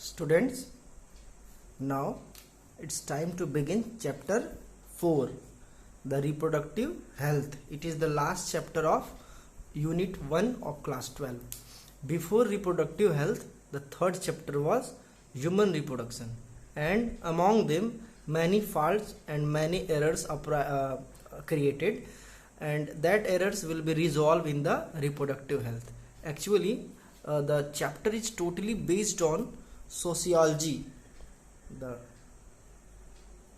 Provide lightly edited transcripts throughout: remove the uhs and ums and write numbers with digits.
Students, now it's time to begin chapter 4, the reproductive health. It is the last chapter of unit 1 of class 12. Before reproductive health, the third chapter was human reproduction, and among them many faults and many errors are created, and that errors will be resolved in the reproductive health. Actually, the chapter is totally based on sociology. The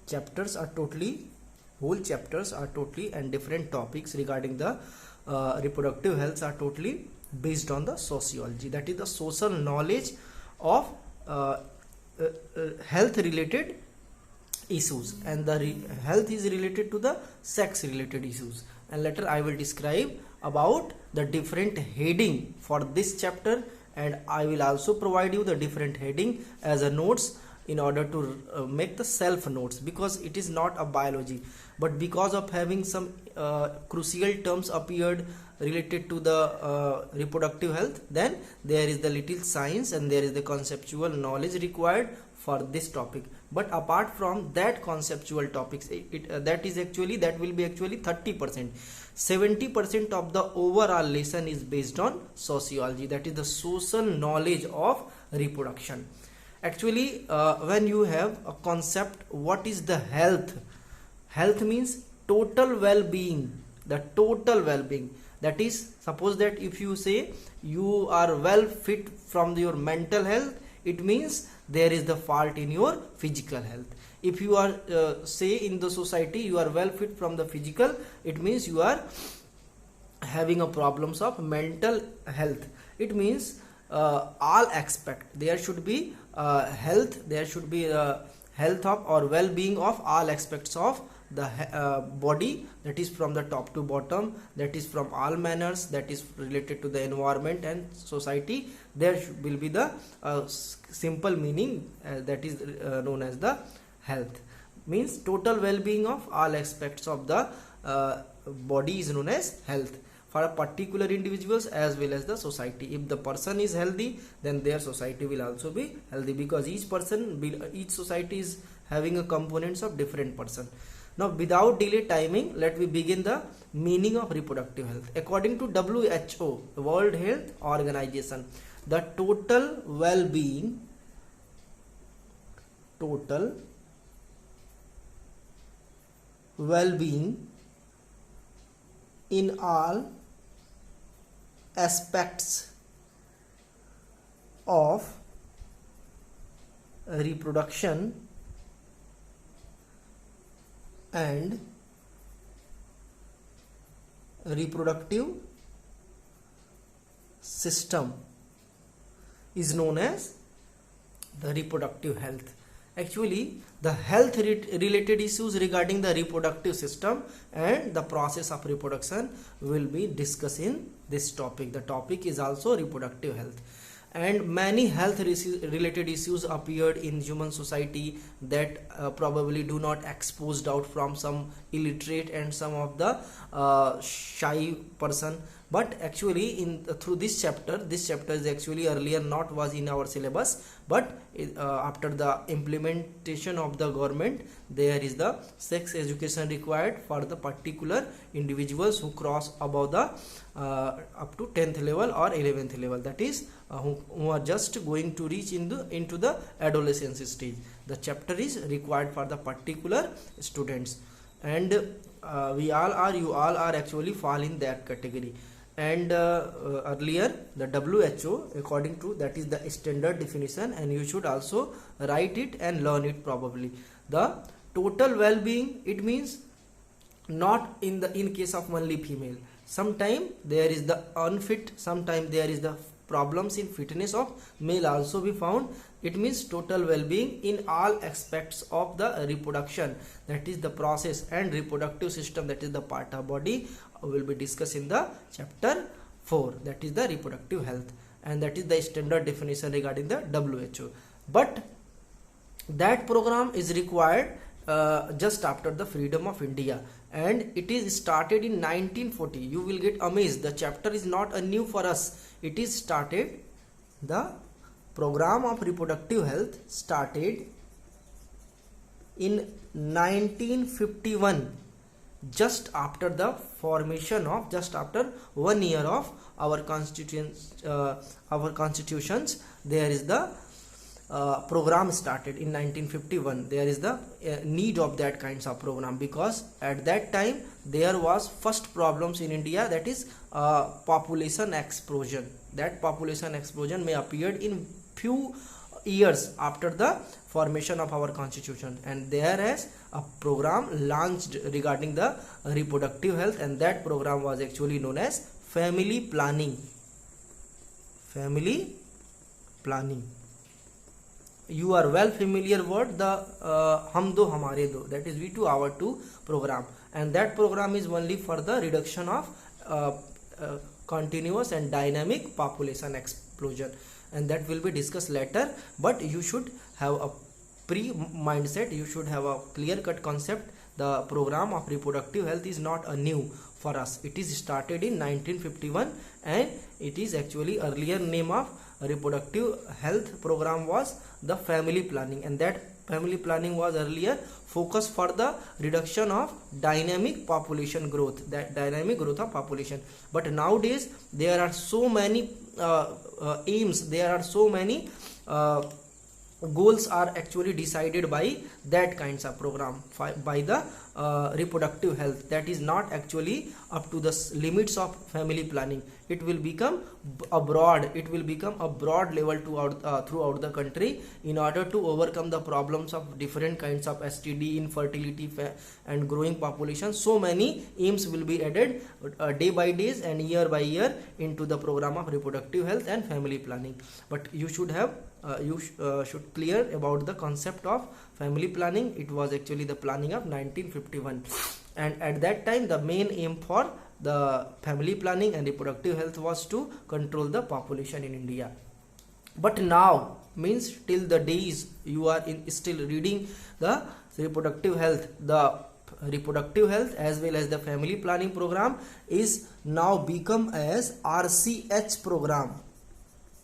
chapters are totally and different topics regarding the reproductive health are totally based on the sociology, that is the social knowledge of health related issues, and the health is related to the sex related issues, and later I will describe about the different heading for this chapter, and I will also provide you the different heading as a notes in order to make the self notes, because it is not a biology, but because of having some crucial terms appeared related to the reproductive health, then there is the little science and there is the conceptual knowledge required for this topic. But apart from that conceptual topics, that will be actually 30%. 70% of the overall lesson is based on sociology, that is the social knowledge of reproduction. Actually, when you have a concept, what is the health? Health means total well-being, the total well-being. That is, suppose that if you say you are well fit from your mental health, it means there is the fault in your physical health. If you are say in the society you are well fit from the physical, it means you are having a problems of mental health. It means all aspect there should be health, there should be health of or well-being of all aspects of the body, that is from the top to bottom, that is from all manners, that is related to the environment and society. There will be the simple meaning that is known as the health, means total well-being of all aspects of the body is known as health for a particular individuals as well as the society. If the person is healthy, then their society will also be healthy, because each society is having a components of different person. Now, without delay timing, let me begin the meaning of reproductive health. According to WHO, World Health Organization, the total well-being in all aspects of reproduction and reproductive system is known as the reproductive health. Actually, the health related issues regarding the reproductive system and the process of reproduction will be discussed in this topic. The topic is also reproductive health, and many health related issues appeared in human society that probably do not exposed out from some illiterate and some of the shy person. But actually through this chapter is actually earlier not was in our syllabus, but after the implementation of the government, there is the sex education required for the particular individuals who cross above the up to 10th level or 11th level, that is who are just going to reach into the adolescence stage. The chapter is required for the particular students, and you all are actually fall in that category. And earlier the WHO, according to that is the standard definition, and you should also write it and learn it probably. The total well-being, it means not in case of only female. Sometime there is the unfit, sometime there is the problems in fitness of male also be found. It means total well-being in all aspects of the reproduction, that is the process and reproductive system, that is the part of body, will be discussed in the chapter 4, that is the reproductive health, and that is the standard definition regarding the WHO. But that program is required just after the freedom of India, and it is started in 1940. You will get amazed, the chapter is not a new for us. It is started the program of reproductive health started in 1951, just after 1 year of our constitutions. There is the program started in 1951. There is the need of that kinds of program, because at that time there was first problems in India, that is population explosion. That population explosion may appeared in few years after the formation of our constitution, and there is a program launched regarding the reproductive health, and that program was actually known as family planning. Family planning, you are well familiar word, the hum do hamare do, that is we two our two program, and that program is only for the reduction of continuous and dynamic population explosion, and that will be discussed later. But you should have a pre-mindset, you should have a clear-cut concept. The program of reproductive health is not a new for us. It is started in 1951, and it is actually earlier name of reproductive health program was the family planning, and that family planning was earlier focused for the reduction of dynamic population growth, that dynamic growth of population. But nowadays there are so many aims, there are so many goals are actually decided by that kinds of program, by the reproductive health, that is not actually up to the limits of family planning. It will become a broad level throughout the country, in order to overcome the problems of different kinds of STD, infertility and growing population. So many aims will be added day by day and year by year into the program of reproductive health and family planning. But you should have should clear about the concept of family planning. It was actually the planning of 1951, and at that time the main aim for the family planning and reproductive health was to control the population in India. But now, means till the days you are still reading the reproductive health, the reproductive health as well as the family planning program is now become as RCH program.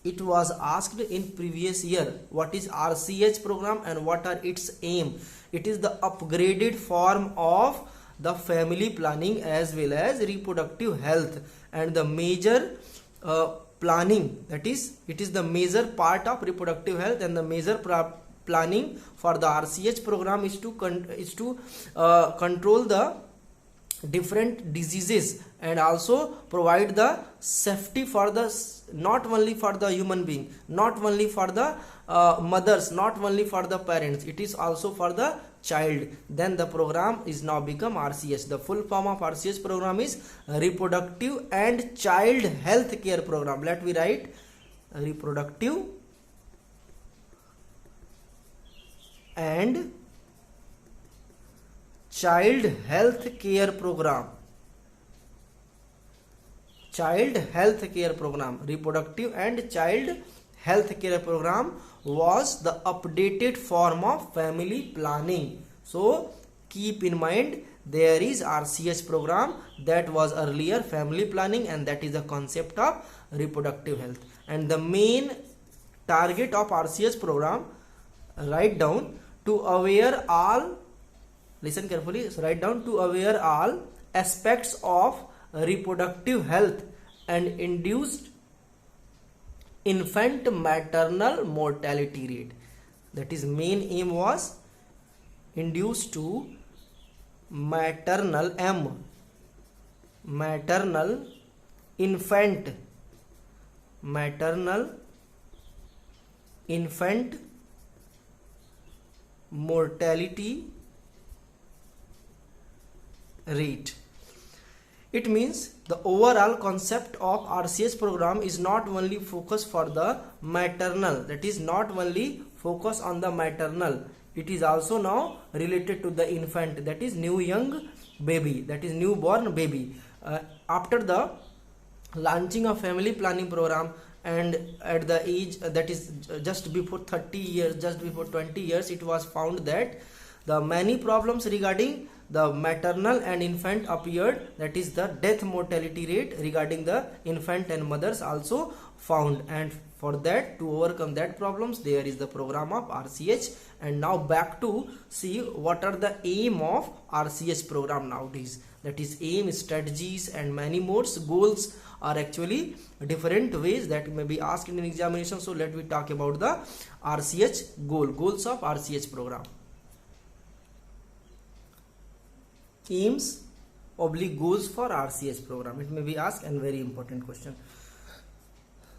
It was asked in previous year, what is RCH program and what are its aim? It is the upgraded form of the family planning as well as reproductive health, and the major planning, that is it is the major part of reproductive health, and the major planning for the RCH program is to control the different diseases, and also provide the safety for the not only for the human being, not only for the mothers, not only for the parents, it is also for the child. Then the program is now become RCH. The full form of RCH program is reproductive and child health care program. Let me write reproductive and child health care program. Child health care program, reproductive and child health care program was the updated form of family planning. So keep in mind, there is RCH program, that was earlier family planning, and that is the concept of reproductive health. And the main target of RCH program, write down, to aware all, listen carefully, write down, to aware all aspects of reproductive health and induced infant maternal mortality rate. That is main aim was induced to maternal infant mortality rate. It means the overall concept of RCH program is not only focused for the maternal, that is not only focus on the maternal, it is also now related to the infant, that is new young baby, that is newborn baby. After the launching of family planning program, and at the age that is just before 30 years, just before 20 years, it was found that the many problems regarding the maternal and infant appeared, that is the death mortality rate regarding the infant and mothers also found, and For that, to overcome that problems, there is the program of RCH. And now back to see what are the aim of RCH program nowadays. That is aim, strategies and many more. Goals are actually different ways that may be asked in an examination. So let me talk about the RCH goals of RCH program. Aims / goals for RCH program. It may be asked, and very important question.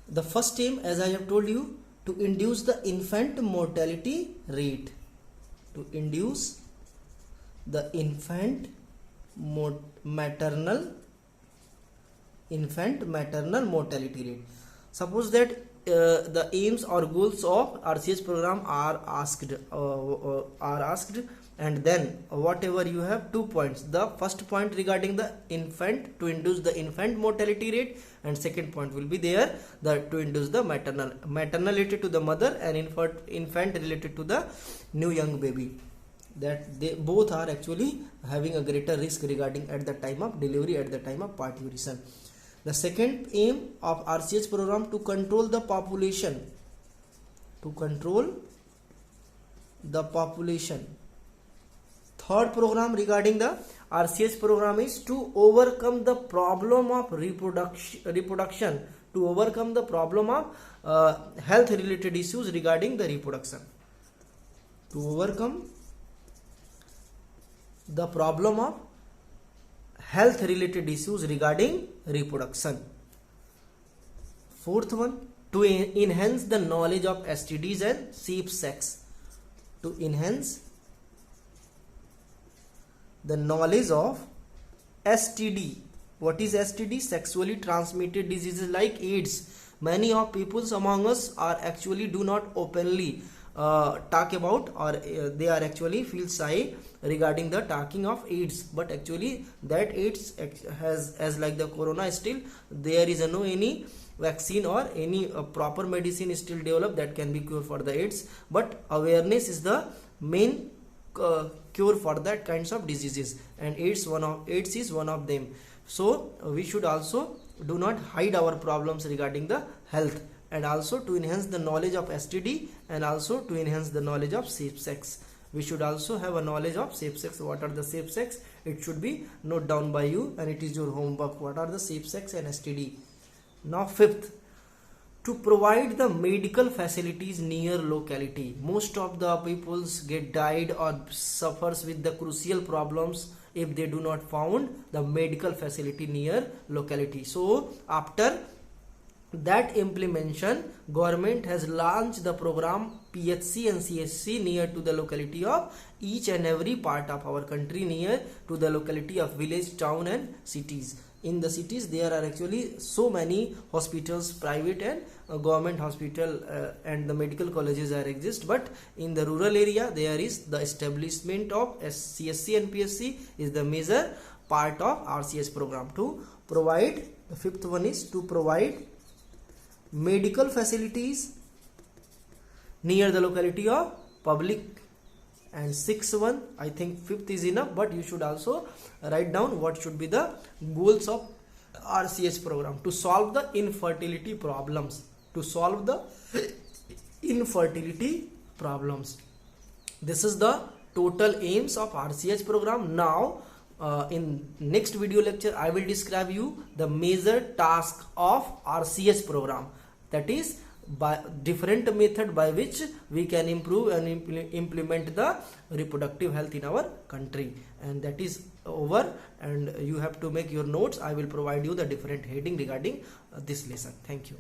The first aim, as I have told you, to induce the infant mortality rate. To induce the infant maternal mortality rate. Suppose that the aims or goals of RCH program are asked, and then whatever you have 2 points. The first point regarding the infant, to induce the infant mortality rate, and second point will be there, to induce the maternal related to the mother, and infant related to the new young baby, that they both are actually having a greater risk regarding at the time of delivery, at the time of parturition. The second aim of RCH program, to control the population. Third program regarding the RCH program is to overcome the problem of reproduction, to overcome the problem of health related issues regarding the reproduction. To overcome the problem of health related issues regarding reproduction. Fourth one, to enhance the knowledge of STDs and safe sex. To enhance the knowledge of STD. What is STD? Sexually transmitted diseases like AIDS. Many of peoples among us are actually do not openly talk about, or they are actually feel shy regarding the talking of AIDS, but actually that AIDS has, as like the corona, still there is no any vaccine or any proper medicine is still developed that can be cure for the AIDS, but awareness is the main cure for that kinds of diseases, and AIDS is one of them. So we should also do not hide our problems regarding the health, and also to enhance the knowledge of STD, and also to enhance the knowledge of safe sex. We should also have a knowledge of safe sex. What are the safe sex? It should be noted down by you, and it is your homework. What are the safe sex and STD? Now fifth, to provide the medical facilities near locality. Most of the peoples get died or suffers with the crucial problems if they do not found the medical facility near locality. So after that implementation, government has launched the program PHC and CHC near to the locality of each and every part of our country, near to the locality of village, town and cities. In the cities there are actually so many hospitals, private and government hospital, and the medical colleges are exist, but in the rural area there is the establishment of CHC and PHC is the major part of RCH program. To provide, the fifth one is to provide medical facilities near the locality of public, and sixth one, I think fifth is enough, but you should also write down what should be the goals of RCH program. To solve the infertility problems. This is the total aims of RCH program. Now in next video lecture I will describe you the major task of RCH program, that is by different method by which we can improve and implement the reproductive health in our country. And that is over, and you have to make your notes. I will provide you the different heading regarding this lesson. Thank you.